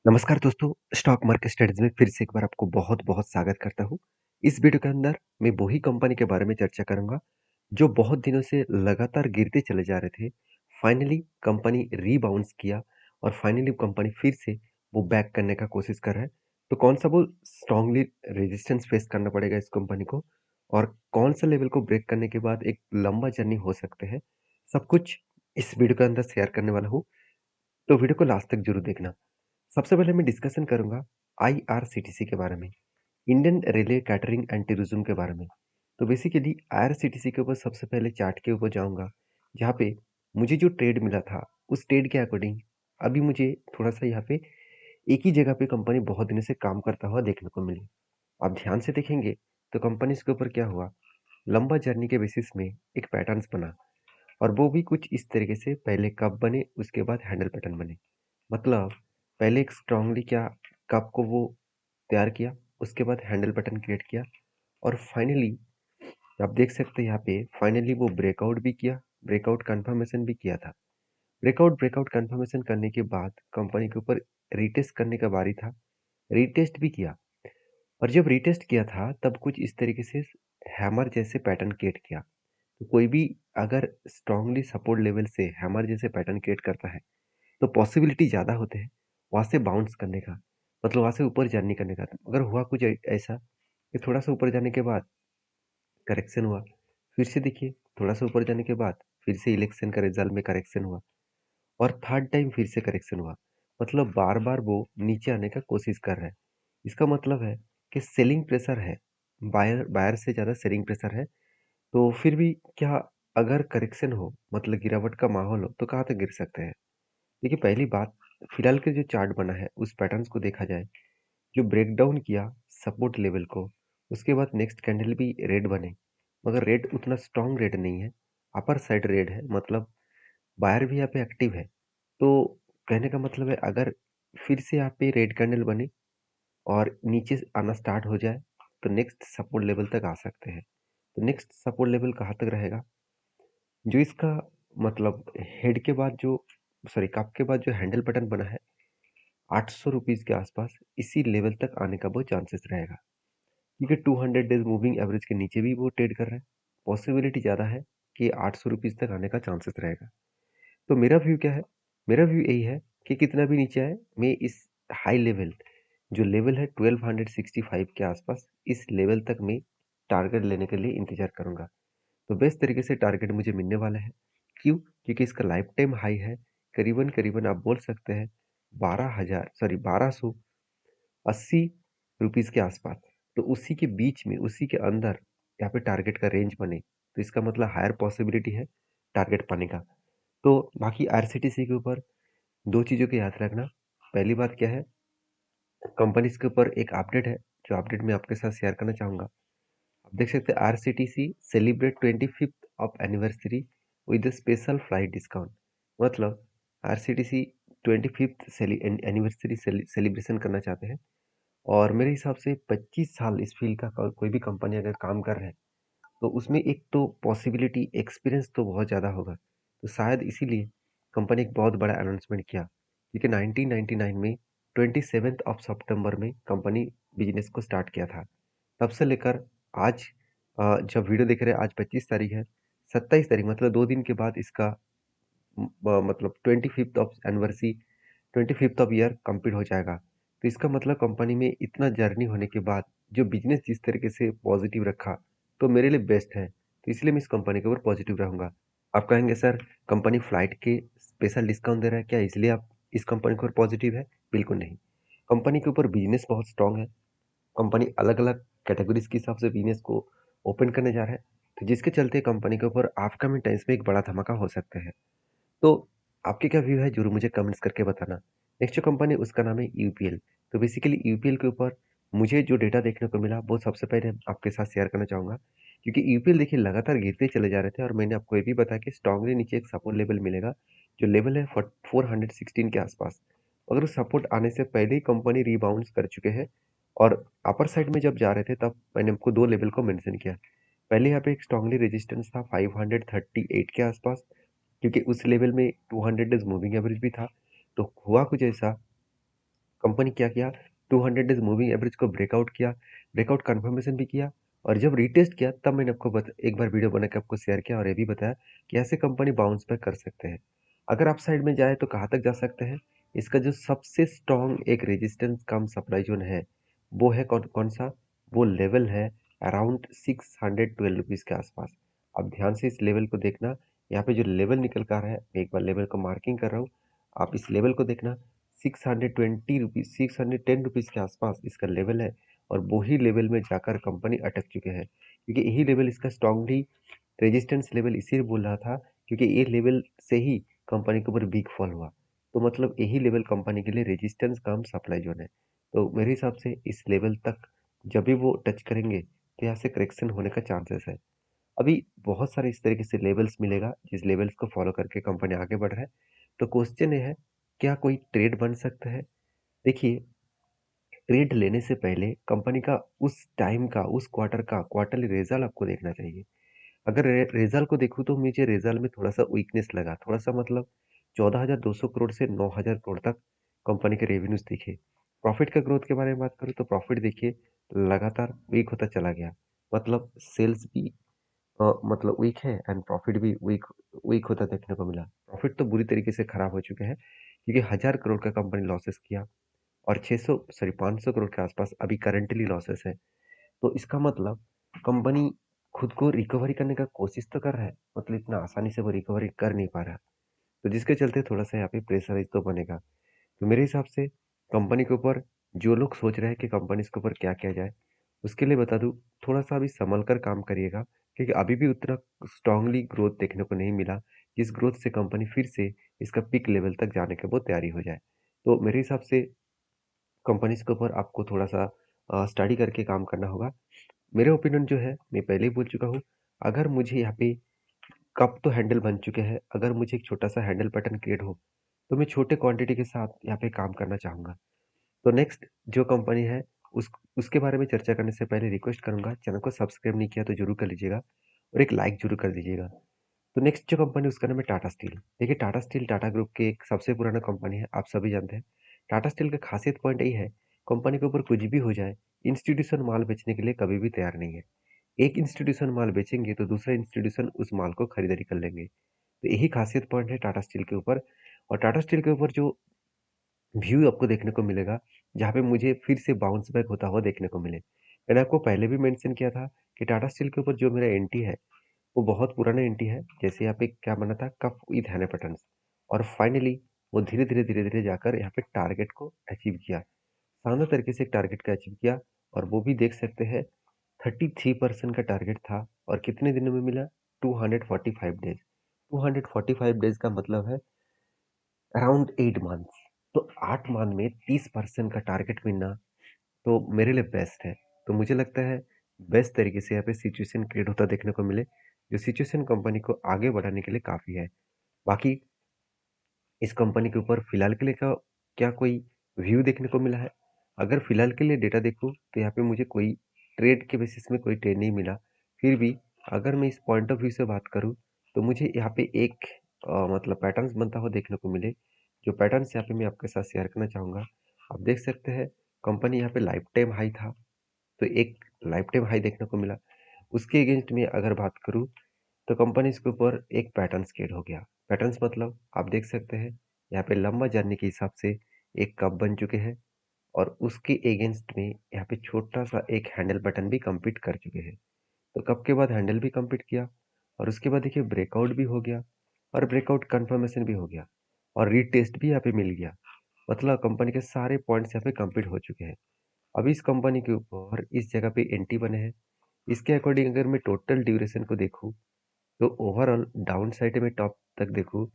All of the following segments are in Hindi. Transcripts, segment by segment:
नमस्कार दोस्तों, स्टॉक मार्केट स्टडीज में फिर से एक बार आपको बहुत-बहुत स्वागत करता हूँ। इस वीडियो के अंदर मैं वही कंपनी के बारे में चर्चा करूँगा, जो बहुत दिनों से लगातार गिरते चले जा रहे थे। फाइनली कंपनी रीबाउंस किया और फाइनली कंपनी फिर से वो बैक करने का कोशिश कर रहा है। तो कौन-सा वो स्ट्रांगली रेजिस्टेंस फेस करना पड़ेगा इस कंपनी को और कौन-सा लेवल को ब्रेक करने के बाद एक लंबा जर्नी हो सकते हैं, सब कुछ इस वीडियो के अंदर शेयर करने वाला हूँ। तो वीडियो को लास्ट तक ज़रूर देखना। सबसे पहले मैं डिस्कशन करूंगा आईआरसीटीसी के बारे में, Indian railway catering and tourism के बारे में। तो बेसिकली आईआरसीटीसी के ऊपर सबसे पहले चार्ट के ऊपर जाऊंगा, जहाँ पे मुझे जो ट्रेड मिला था उस ट्रेड के अकॉर्डिंग अभी मुझे थोड़ा सा यहाँ पे एक ही जगह पे कंपनी बहुत दिनों से काम करता हुआ देखने को मिली। आप ध्यान से देखेंगे तो कंपनी के ऊपर क्या हुआ, लंबा जर्नी के बेसिस में एक पैटर्न्स बना और वो भी कुछ इस तरीके से, पहले कप बने उसके बाद हैंडल पैटर्न बने। मतलब पहले एक स्ट्रांगली क्या कप को वो तैयार किया, उसके बाद हैंडल बटन क्रिएट किया और फाइनली आप देख सकते हैं यहाँ पे फाइनली वो ब्रेकआउट भी किया, ब्रेकआउट कंफर्मेशन भी किया था। ब्रेकआउट ब्रेकआउट कंफर्मेशन करने के बाद कंपनी के ऊपर रीटेस्ट करने का बारी था, रीटेस्ट भी किया और जब रीटेस्ट किया था तब कुछ इस तरीके से हैमर जैसे पैटर्न क्रिएट किया। तो कोई भी अगर स्ट्रांगली सपोर्ट लेवल से हैमर जैसे पैटर्न क्रिएट करता है तो पॉसिबिलिटी ज़्यादा होते हैं वहाँ से बाउंस करने का, मतलब वहाँ से ऊपर जर्नी करने का। अगर हुआ कुछ ऐसा कि थोड़ा सा ऊपर जाने के बाद करेक्शन हुआ, फिर से देखिए थोड़ा सा ऊपर जाने के बाद फिर से इलेक्शन का रिजल्ट में करेक्शन हुआ और थर्ड टाइम फिर से करेक्शन हुआ। मतलब बार बार वो नीचे आने का कोशिश कर रहा है। इसका मतलब है कि सेलिंग प्रेशर है, बायर बायर से ज़्यादा सेलिंग प्रेशर है। तो फिर भी क्या, अगर करेक्शन हो मतलब गिरावट का माहौल हो तो कहाँ तक गिर सकते हैं। देखिए पहली बात, फिलहाल के जो चार्ट बना है उस पैटर्न्स को देखा जाए, जो ब्रेकडाउन किया सपोर्ट लेवल को, उसके बाद नेक्स्ट कैंडल भी रेड बने, मगर रेड उतना स्ट्रॉन्ग रेड नहीं है, अपर साइड रेड है, मतलब बायर भी यहाँ पे एक्टिव है। तो कहने का मतलब है, अगर फिर से यहाँ पे रेड कैंडल बने और नीचे आना स्टार्ट हो जाए तो नेक्स्ट सपोर्ट लेवल तक आ सकते हैं। तो नेक्स्ट सपोर्ट लेवल कहाँ तक रहेगा, जो इसका मतलब हेड के बाद जो, सॉरी कप के बाद जो हैंडल बटन बना है 800 रुपीज़ के आसपास, इसी लेवल तक आने का बहुत चांसेस रहेगा, क्योंकि 200 डेज मूविंग एवरेज के नीचे भी वो ट्रेड कर रहा है। पॉसिबिलिटी ज़्यादा है कि 800 रुपीज़ तक आने का चांसेस रहेगा। तो मेरा व्यू क्या है, मेरा व्यू यही है कि कितना भी नीचे आए, मैं इस हाई लेवल, जो लेवल है 1265 के आसपास, इस लेवल तक मैं टारगेट लेने के लिए इंतजार करूंगा। तो बेस्ट तरीके से टारगेट मुझे मिलने वाला है। क्यों? क्योंकि इसका लाइफ टाइम हाई है, करीबन करीबन आप बोल सकते हैं 1280 रुपीज़ के आसपास। तो उसी के बीच में, उसी के अंदर यहाँ पे टारगेट का रेंज बने, तो इसका मतलब हायर पॉसिबिलिटी है टारगेट पाने का। तो बाकी आरसीटीसी के ऊपर दो चीज़ों को याद रखना। पहली बात क्या है, कंपनीज के ऊपर एक अपडेट है, जो अपडेट मैं आपके साथ शेयर करना चाहूँगा। आप देख सकते हैं IRCTC celebrate 25th of anniversary with special flight discount. मतलब आरसीटीसी 25th एनिवर्सरी सेलिब्रेशन करना चाहते हैं और मेरे हिसाब से 25 साल इस फील्ड का कोई भी कंपनी अगर काम कर रहे हैं तो उसमें एक तो पॉसिबिलिटी एक्सपीरियंस तो बहुत ज़्यादा होगा। तो शायद इसीलिए कंपनी एक बहुत बड़ा अनाउंसमेंट किया, क्योंकि 1999 में 27th ऑफ सितंबर में कंपनी बिजनेस को स्टार्ट किया था। तब से लेकर आज, जब वीडियो देख रहे हैं आज 25 तारीख है, 27 तारीख मतलब 2 दिन के बाद इसका मतलब 25th of anniversary, 25th of year complete हो जाएगा। तो इसका मतलब कंपनी में इतना जर्नी होने के बाद जो बिजनेस जिस तरीके से पॉजिटिव रखा, तो मेरे लिए बेस्ट है। तो इसलिए मैं इस कंपनी के ऊपर पॉजिटिव रहूंगा। आप कहेंगे सर, कंपनी फ्लाइट के स्पेशल डिस्काउंट दे रहा है क्या, इसलिए आप इस कंपनी के ऊपर पॉजिटिव है? बिल्कुल नहीं। कंपनी के ऊपर बिजनेस बहुत स्ट्रांग है। कंपनी अलग अलग कैटेगरीज के हिसाब से बिजनेस को ओपन करने जा रहा है, तो जिसके चलते कंपनी के ऊपर अपकमिंग टाइम्स में एक बड़ा धमाका हो सकता है। तो आपके क्या व्यू है, जरूर मुझे कमेंट्स करके बताना। नेक्स्ट जो कंपनी उसका नाम है यूपीएल। तो बेसिकली यूपीएल के ऊपर मुझे जो डेटा देखने को मिला वो सबसे पहले आपके साथ शेयर करना चाहूँगा, क्योंकि यूपीएल देखिए लगातार गिरते चले जा रहे थे और मैंने आपको ये भी बताया कि स्ट्रांगली नीचे एक सपोर्ट लेवल मिलेगा, जो लेवल है 416 के आसपास। अगर उस सपोर्ट आने से पहले ही कंपनी रीबाउंड कर चुके हैं और अपर साइड में जब जा रहे थे तब मैंने आपको दो लेवल को मेंशन किया। पहले यहाँ पे एक स्ट्रांगली रेजिस्टेंस था 538 के आसपास, क्योंकि उस लेवल में 200 डेज मूविंग एवरेज भी था। तो हुआ कुछ ऐसा कंपनी क्या किया, 200 डेज मूविंग एवरेज को ब्रेकआउट किया, ब्रेकआउट कंफर्मेशन भी किया, और जब रीटेस्ट किया तब मैंने आपको एक बार वीडियो बना के आपको शेयर किया और ये भी बताया कि ऐसे कंपनी बाउंस बैक कर सकते हैं। अगर आप साइड में जाए तो कहाँ तक जा सकते हैं? इसका जो सबसे स्ट्रॉन्ग एक रेजिस्टेंस कम सप्लाई जोन है, वो है कौन कौन सा? वो लेवल है अराउंड 612 रुपीज़ के आसपास। आप ध्यान से इस लेवल को देखना, यहाँ पे जो लेवल निकल कर आ रहा है, मैं एक बार लेवल को मार्किंग कर रहा हूँ, आप इस लेवल को देखना, 620 रुपीज़, 610 रुपीज़ के आसपास इसका लेवल है, और वही लेवल में जाकर कंपनी अटक चुके हैं, क्योंकि यही लेवल इसका स्ट्रांगली रेजिस्टेंस लेवल इसीलिए बोल रहा था, क्योंकि ये लेवल से ही कंपनी के ऊपर बिग फॉल हुआ। तो मतलब यही लेवल कंपनी के लिए रेजिस्टेंस कम सप्लाई जोन है। तो मेरे हिसाब से इस लेवल तक जब भी वो टच करेंगे तो यहाँ से करेक्शन होने का चांसेस है। अभी बहुत सारे इस तरीके से लेवल्स मिलेगा, जिस लेवल्स को फॉलो करके कंपनी आगे बढ़ रहा है। तो क्वेश्चन ये है, क्या कोई ट्रेड बन सकता है? देखिए, ट्रेड लेने से पहले कंपनी का उस टाइम का, उस क्वार्टर का क्वार्टरली रिजल्ट आपको देखना चाहिए। अगर रिजल्ट को देखूँ तो मुझे रिजल्ट में थोड़ा सा वीकनेस लगा, थोड़ा सा मतलब 14,200 करोड़ से 9,000 करोड़ तक कंपनी के रेवेन्यूज दिखे। प्रॉफिट का ग्रोथ के बारे में बात करूँ तो प्रॉफिट देखिए लगातार वीक होता चला गया, मतलब सेल्स भी मतलब वीक है एंड प्रॉफिट भी वीक वीक होता देखने को मिला। प्रॉफिट तो बुरी तरीके से खराब हो चुके हैं, क्योंकि 1,000 करोड़ का कंपनी लॉसेस किया, और 500 करोड़ के आसपास अभी करंटली लॉसेस है। तो इसका मतलब कंपनी खुद को रिकवरी करने का कोशिश तो कर रहा है, मतलब इतना आसानी से वो रिकवरी कर नहीं पा रहा, तो जिसके चलते थोड़ा सा यहाँ पे प्रेशराइज तो बनेगा। तो मेरे हिसाब से कंपनी के ऊपर जो लोग सोच रहे हैं कि कंपनी के ऊपर क्या किया जाए, उसके लिए बता दूं, थोड़ा सा अभी संभल कर काम करिएगा, क्योंकि अभी भी उतना स्ट्रांगली ग्रोथ देखने को नहीं मिला, जिस ग्रोथ से कंपनी फिर से इसका पीक लेवल तक जाने के बहुत तैयारी हो जाए। तो मेरे हिसाब से कंपनीज के ऊपर आपको थोड़ा सा स्टडी करके काम करना होगा। मेरे ओपिनियन जो है मैं पहले ही बोल चुका हूँ, अगर मुझे यहाँ पे कप तो हैंडल बन चुके हैं, अगर मुझे एक छोटा सा हैंडल पैटर्न क्रिएट हो तो मैं छोटे क्वांटिटी के साथ यहाँ पे काम करना चाहूँगा। तो नेक्स्ट जो कंपनी है, उसके बारे में चर्चा करने से पहले रिक्वेस्ट करूंगा, चैनल को सब्सक्राइब नहीं किया तो जरूर कर लीजिएगा, और एक लाइक जरूर कर दीजिएगा। तो नेक्स्ट जो कंपनी उसका नाम है टाटा स्टील। देखिए, टाटा स्टील टाटा ग्रुप की एक सबसे पुराना कंपनी है, आप सभी जानते हैं। टाटा स्टील का खासियत पॉइंट यही है, कंपनी के ऊपर कुछ भी हो जाए, इंस्टीट्यूशन माल बेचने के लिए कभी भी तैयार नहीं है। एक इंस्टीट्यूशन माल बेचेंगे तो दूसरा इंस्टीट्यूशन उस माल को खरीदारी कर लेंगे। तो यही खासियत पॉइंट है टाटा स्टील के ऊपर। और टाटा स्टील के ऊपर जो व्यू आपको देखने को मिलेगा, जहाँ पे मुझे फिर से बाउंस बैक होता हुआ देखने को मिले। मैंने आपको पहले भी मेंशन किया था कि टाटा स्टील के ऊपर जो मेरा एंटी है, वो बहुत पुराना एंटी है। जैसे यहाँ पे क्या बना था, कफ विद हैने पैटर्न्स, और फाइनली वो धीरे धीरे जाकर यहाँ पे टारगेट को अचीव किया, शानदार तरीके से एक टारगेट का अचीव किया। और वो भी देख सकते हैं, 33% का टारगेट था, और कितने दिनों में मिला? 245 डेज। 245 डेज का मतलब है अराउंड 8 मंथ्स। तो 8 मंथ में 30% का टारगेट मिलना तो मेरे लिए बेस्ट है। तो मुझे लगता है बेस्ट तरीके से यहाँ पे सिचुएशन क्रिएट होता देखने को मिले, जो सिचुएशन कंपनी को आगे बढ़ाने के लिए काफ़ी है। बाकी इस कंपनी के ऊपर फिलहाल के लिए क्या कोई व्यू देखने को मिला है? अगर फिलहाल के लिए डेटा देखूँ तो यहाँ पे मुझे कोई ट्रेड के बेसिस में कोई ट्रेड नहीं मिला। फिर भी अगर मैं इस पॉइंट ऑफ व्यू से बात करूँ तो मुझे यहाँ पे एक मतलब पैटर्न्स बनता हुआ देखने को मिले, जो पैटर्न्स यहाँ पे मैं आपके साथ शेयर करना चाहूँगा। आप देख सकते हैं, कंपनी यहाँ पे लाइफ टाइम हाई था, तो एक लाइफ टाइम हाई देखने को मिला। उसके अगेंस्ट में अगर बात करूँ तो कंपनीज के ऊपर एक पैटर्न क्रिएट हो गया। पैटर्न्स मतलब आप देख सकते हैं, यहाँ पे लंबा जर्नी के हिसाब से एक कप बन चुके हैं, और उसके अगेंस्ट में यहाँ पे छोटा सा एक हैंडल बटन भी कंप्लीट कर चुके हैं। तो कप के बाद हैंडल भी कंप्लीट किया, और उसके बाद देखिए ब्रेकआउट भी हो गया, और ब्रेकआउट कंफर्मेशन भी हो गया, और रीटेस्ट भी यहाँ पे मिल गया। मतलब कंपनी के सारे पॉइंट्स यहाँ पे कंप्लीट हो चुके हैं। अभी इस कंपनी के ऊपर इस जगह पे एंटी बने हैं। इसके अकॉर्डिंग अगर मैं टोटल ड्यूरेशन को देखूँ तो ओवरऑल डाउन साइड में टॉप तक देखूँ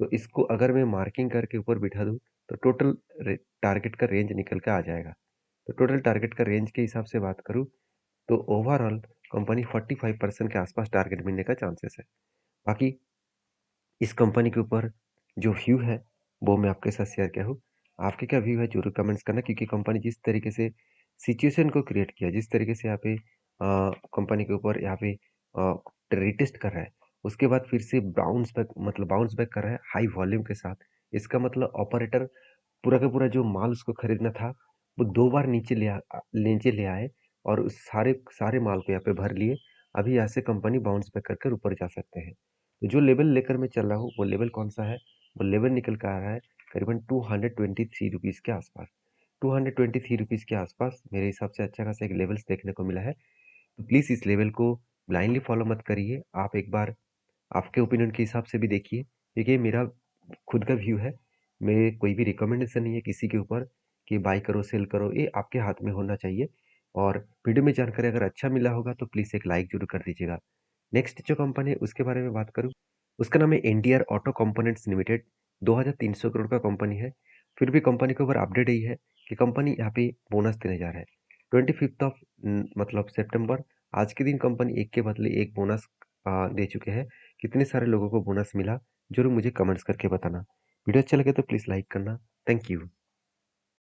तो इसको अगर मैं मार्किंग करके ऊपर बिठा दूँ तो टोटल टारगेट का रेंज निकल के आ जाएगा। तो टोटल टारगेट का रेंज के हिसाब से बात करूँ तो ओवरऑल कंपनी 45% के आसपास टारगेट मिलने का चांसेस है। बाकी इस कंपनी के ऊपर जो व्यू है वो मैं आपके साथ शेयर किया हूँ। आपके क्या व्यू है जरूर कमेंट्स करना, क्योंकि कंपनी जिस तरीके से सिचुएशन को क्रिएट किया, जिस तरीके से यहाँ पे कंपनी के ऊपर यहाँ पे रिटेस्ट कर रहा है, उसके बाद फिर से बाउंस बैक, मतलब बाउंस बैक कर रहा है हाई वॉल्यूम के साथ। इसका मतलब ऑपरेटर पूरा का पूरा जो माल उसको खरीदना था, वो 2 बार नीचे ले आए और उस सारे सारे माल को यहाँ पे भर लिए। अभी यहाँ से कंपनी बाउंस बैक कर कर ऊपर जा सकते हैं। तो जो लेवल लेकर मैं चल रहा हूँ, वो लेवल कौन-सा है? वो लेवल निकल कर आ रहा है करीबन ₹223 के आस-पास। ₹223 के आस-पास मेरे हिसाब से अच्छा खासा एक लेवल्स देखने को मिला है। तो प्लीज़ इस लेवल को ब्लाइंडली फॉलो मत करिए। आप एक बार आपके ओपिनियन के हिसाब से भी देखिए, क्योंकि ये मेरा खुद का व्यू है। मेरे कोई भी रिकमेंडेशन नहीं है किसी के ऊपर कि बाय करो, सेल करो, ये आपके हाथ में होना चाहिए। और वीडियो में जानकारी अगर अच्छा मिला होगा तो प्लीज़ एक लाइक ज़रूर कर दीजिएगा। नेक्स्ट जो कंपनी है उसके बारे में बात करूँ, उसका नाम है NTR auto components limited. 2300 crore का कंपनी है। फिर भी कंपनी के ऊपर अपडेट यही है कि कंपनी यहाँ पे बोनस देने जा रहा है। 25th ऑफ मतलब सितंबर, आज के दिन कंपनी एक के बदले एक बोनस दे चुके हैं। कितने सारे लोगों को बोनस मिला, ज़रूर मुझे कमेंट्स करके बताना। वीडियो अच्छा लगे तो प्लीज़ लाइक करना। Thank you.